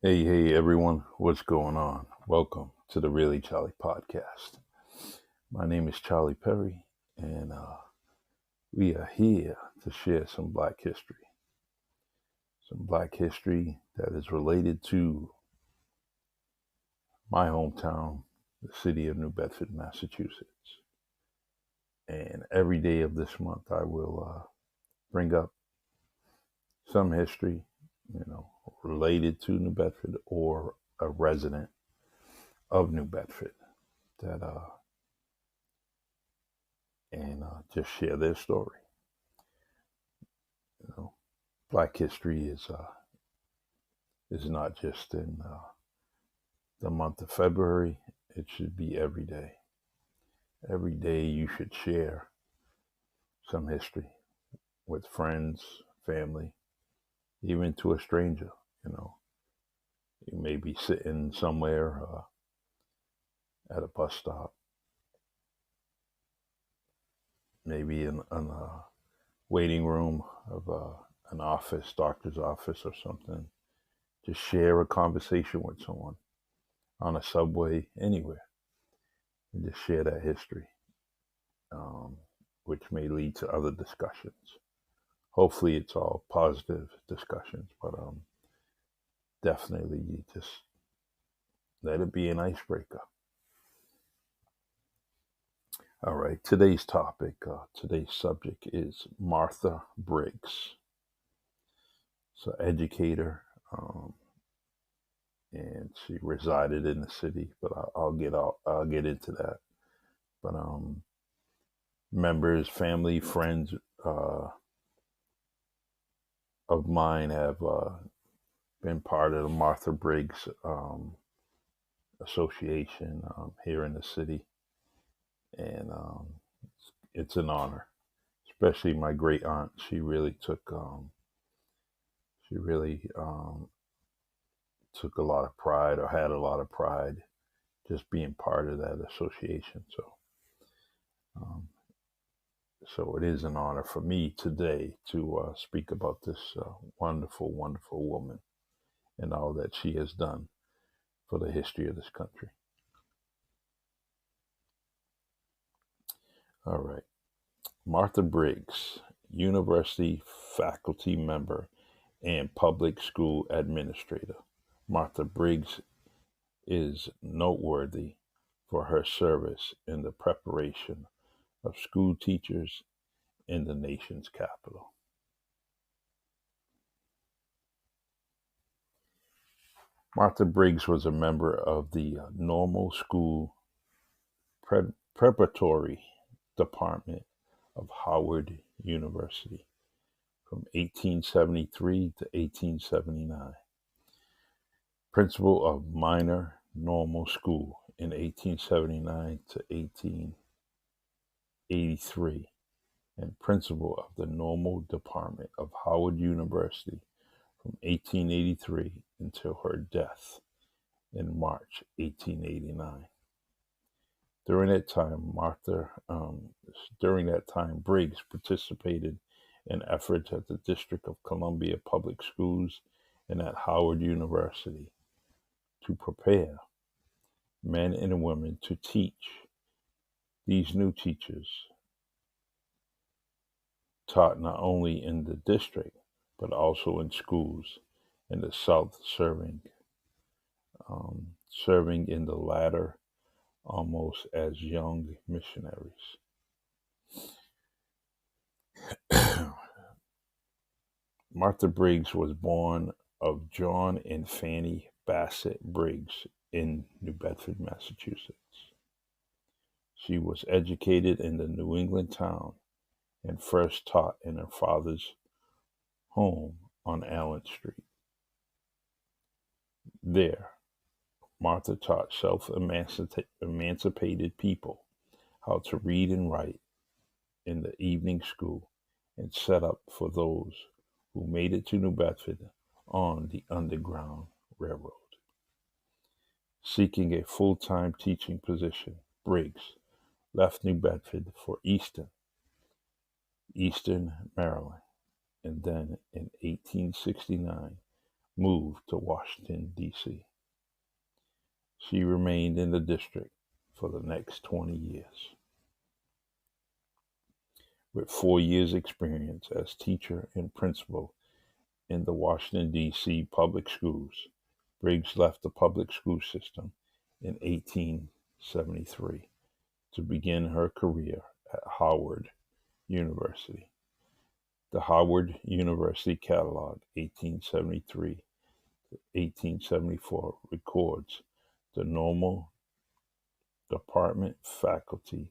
Hey, everyone, what's going on? Welcome to the Really Charlie podcast. My name is Charlie Perry, and we are here to share some Black history that is related to my hometown, the city of New Bedford, Massachusetts. And every day of this month, I will bring up some history, related to New Bedford or a resident of New Bedford that just share their story. You know, Black history is not just in the month of February. It should be every day. Every day you should share some history with friends, family, even to a stranger. You know, you may be sitting somewhere at a bus stop, maybe in a waiting room of an office, doctor's office or something. Just share a conversation with someone on a subway, anywhere, and just share that history, um, which may lead to other discussions. Hopefully, it's all positive discussions, but definitely you just let it be an icebreaker. All right, today's subject is Martha Briggs. So, educator, um, and she resided in the city, but I'll get into that. But members, family, friends uh, of mine have been part of the Martha Briggs Association here in the city, and it's an honor. Especially my great aunt, she really took a lot of pride, or had a lot of pride, just being part of that association. Um, so it is an honor for me today to speak about this wonderful, wonderful woman and all that she has done for the history of this country. All right. Martha Briggs, university faculty member and public school administrator. Martha Briggs is noteworthy for her service in the preparation of school teachers in the nation's capital. Martha Briggs was a member of the Normal School Preparatory Department of Howard University from 1873 to 1879, principal of Minor Normal School in 1879 to 1883, and principal of the Normal Department of Howard University from 1883 until her death in March 1889. During that time, Briggs participated in efforts at the District of Columbia Public Schools and at Howard University to prepare men and women to teach. These new teachers taught not only in the district, but also in schools in the South, serving in the latter almost as young missionaries. Martha Briggs was born of John and Fanny Bassett Briggs in New Bedford, Massachusetts. She was educated in the New England town and first taught in her father's home on Allen Street. There, Martha taught self-emancipated people how to read and write in the evening school and set up for those who made it to New Bedford on the Underground Railroad. Seeking a full-time teaching position, Briggs left New Bedford for Eastern Maryland, and then in 1869 moved to Washington, D.C. She remained in the district for the next 20 years. With 4 years' experience as teacher and principal in the Washington, D.C. public schools, Briggs left the public school system in 1873 to begin her career at Howard University. The Howard University Catalog, 1873 to 1874, records the normal department faculty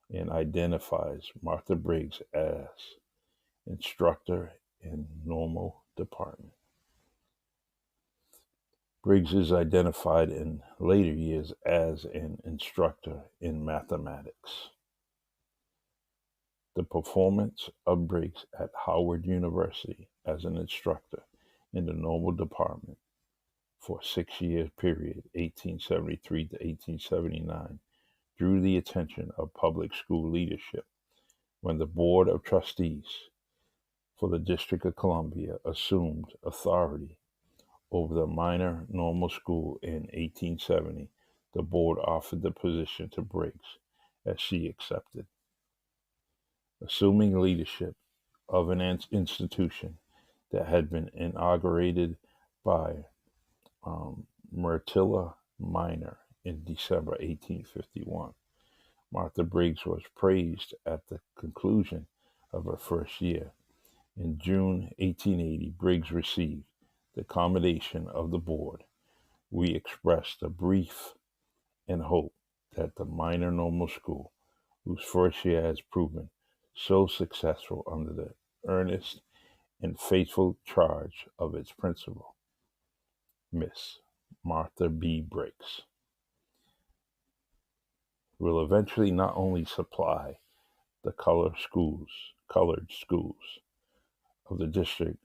and identifies Martha Briggs as instructor in normal department. Briggs is identified in later years as an instructor in mathematics. The performance of Briggs at Howard University as an instructor in the normal department for a 6-year period, 1873 to 1879, drew the attention of public school leadership when the Board of Trustees for the District of Columbia assumed authority over the minor normal school in 1870. The board offered the position to Briggs, as she accepted. Assuming leadership of an institution that had been inaugurated by Myrtilla Minor in December 1851. Martha Briggs was praised at the conclusion of her first year. In June 1880, Briggs received the commendation of the board. We expressed a brief and hope that the minor normal school, whose first year has proven so successful under the earnest and faithful charge of its principal, Miss Martha B. Briggs, will eventually not only supply the colored schools of the district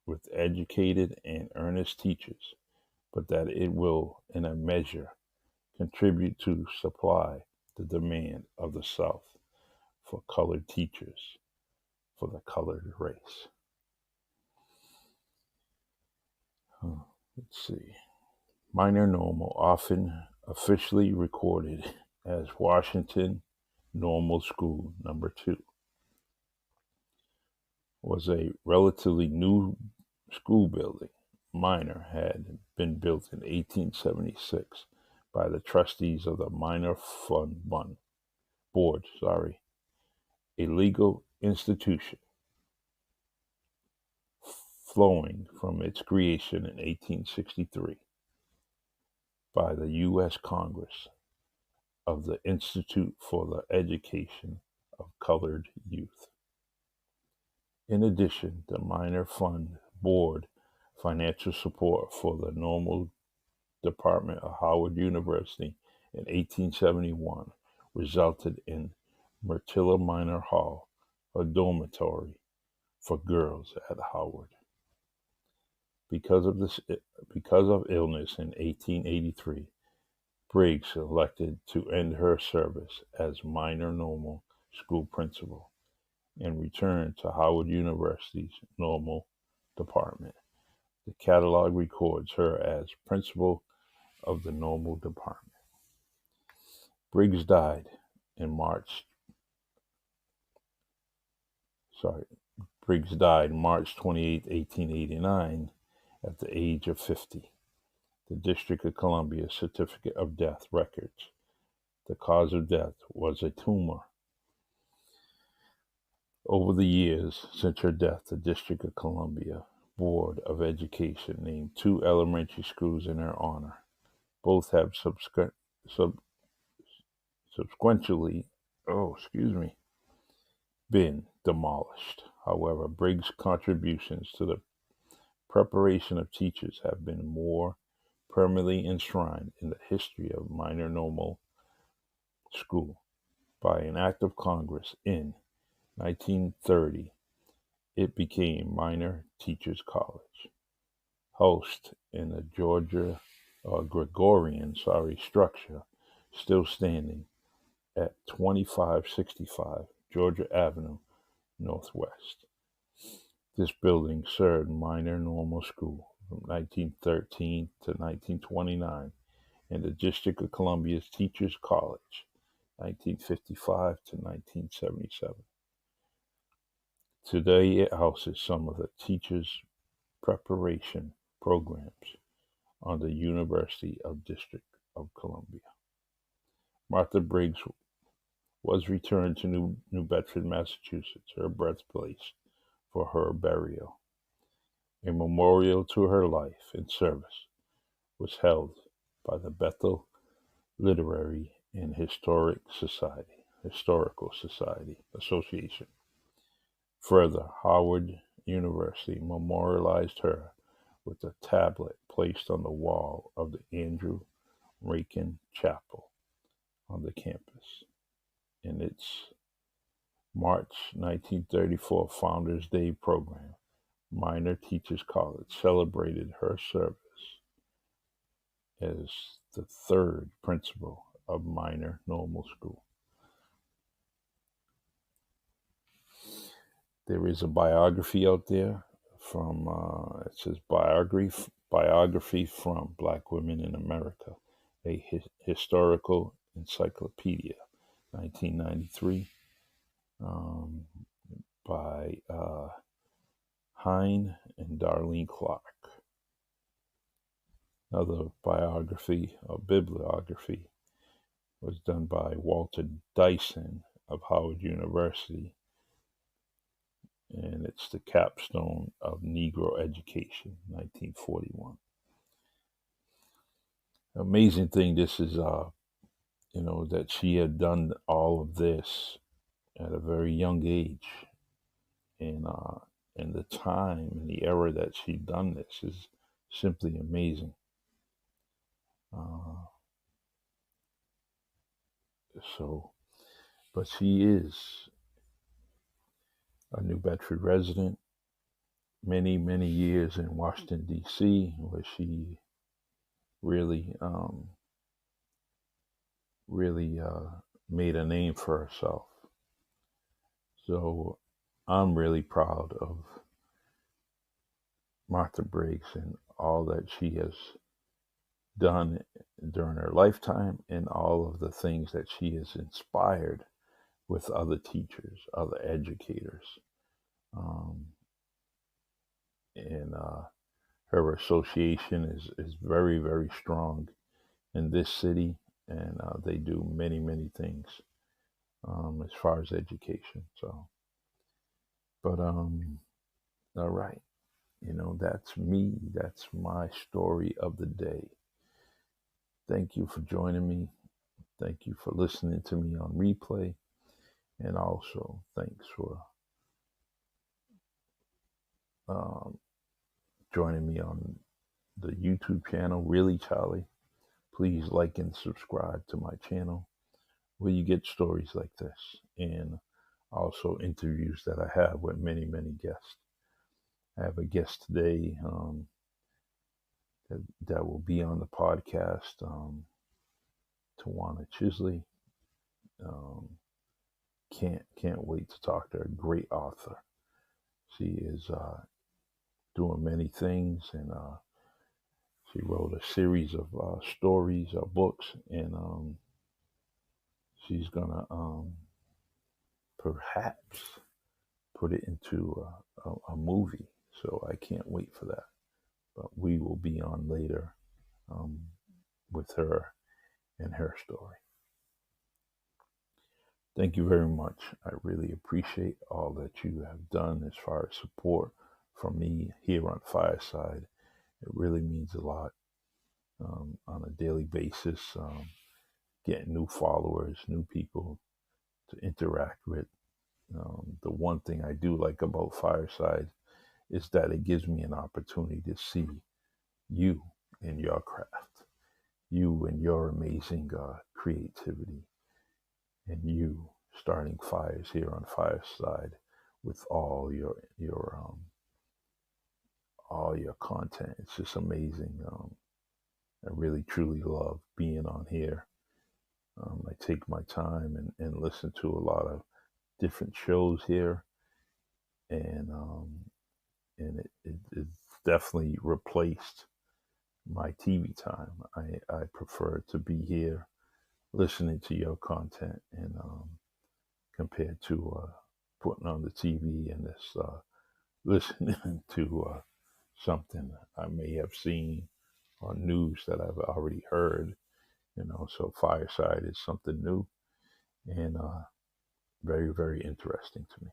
with educated and earnest teachers, but that it will, in a measure, contribute to supply the demand of the South for colored teachers for the colored race. Let's see. Minor normal, often officially recorded as Washington Normal School Number 2, was a relatively new school building. Minor had been built in 1876 by the trustees of the Minor Fund Board, a legal institution flowing from its creation in 1863 by the U.S. Congress of the Institute for the Education of Colored Youth. In addition, the Minor Fund Board financial support for the normal department of Howard University in 1871 resulted in Myrtilla Minor Hall, a dormitory for girls at Howard. Because of illness in 1883, Briggs elected to end her service as minor normal school principal and returned to Howard University's normal department. The catalog records her as principal of the normal department. Briggs died March 28, 1889, at the age of 50. The District of Columbia Certificate of Death records the cause of death was a tumor. Over the years since her death, the District of Columbia Board of Education named 2 elementary schools in her honor. Both have subsequently been demolished. However, Briggs' contributions to the preparation of teachers have been more permanently enshrined in the history of minor normal school. By an act of Congress in 1930, it became Minor Teachers College, housed in a Gregorian structure still standing at 2565 Georgia Avenue Northwest. This building served minor normal school from 1913 to 1929, and the District of Columbia's Teachers College, 1955 to 1977. Today, it houses some of the teachers' preparation programs on the University of District of Columbia. Martha Briggs was returned to New Bedford, Massachusetts, her birthplace, for her burial. A memorial to her life and service was held by the Bethel Literary and Historical Society Association. Further, Howard University memorialized her with a tablet placed on the wall of the Andrew Rakin Chapel on the campus. In its March 1934 Founders Day program, Minor Teachers College celebrated her service as the third principal of Minor Normal School. There is a biography out there from, it says biography from Black Women in America, a historical encyclopedia, 1993, by Hein and Darlene Clark. Another biography or bibliography was done by Walter Dyson of Howard University, and it's the capstone of Negro Education, 1941. Amazing thing, this is, that she had done all of this at a very young age, and the time and the era that she'd done this is simply amazing. But she is a New Bedford resident, many, many years in Washington, D.C., where she really made a name for herself. So I'm really proud of Martha Briggs and all that she has done during her lifetime, and all of the things that she has inspired with other teachers, other educators. And her association is very, very strong in this city, and they do many, many things as far as education. So, but all right, that's me. That's my story of the day. Thank you for joining me. Thank you for listening to me on replay, and also thanks for joining me on the YouTube channel, Really Charlie. Please like and subscribe to my channel, where you get stories like this, and also interviews that I have with many, many guests. I have a guest today that will be on the podcast, Tawana Chisley. Can't wait to talk to her. Great author. She is doing many things, and she wrote a series of stories or books, and she's gonna perhaps put it into a movie. So I can't wait for that. But we will be on later with her and her story. Thank you very much. I really appreciate all that you have done as far as support from me here on Fireside. It really means a lot on a daily basis, getting new followers, new people to interact with. The one thing I do like about Fireside is that it gives me an opportunity to see you and your craft, you and your amazing creativity, and you starting fires here on Fireside with all your content. It's just amazing. I really truly love being on here. I take my time and listen to a lot of different shows here, and definitely replaced my TV time. I prefer to be here listening to your content and compared to putting on the TV and this listening to something I may have seen on news that I've already heard. So Fireside is something new and very, very interesting to me.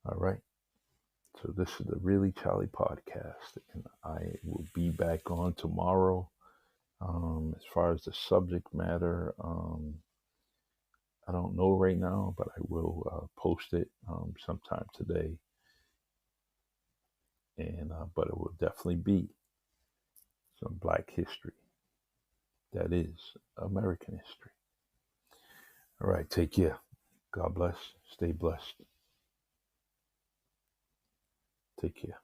All right. So this is the Really Charlie podcast, and I will be back on tomorrow. As far as the subject matter, I don't know right now, but I will post it sometime today. And but it will definitely be some Black history. That is American history. All right, take care. God bless. Stay blessed. Take care.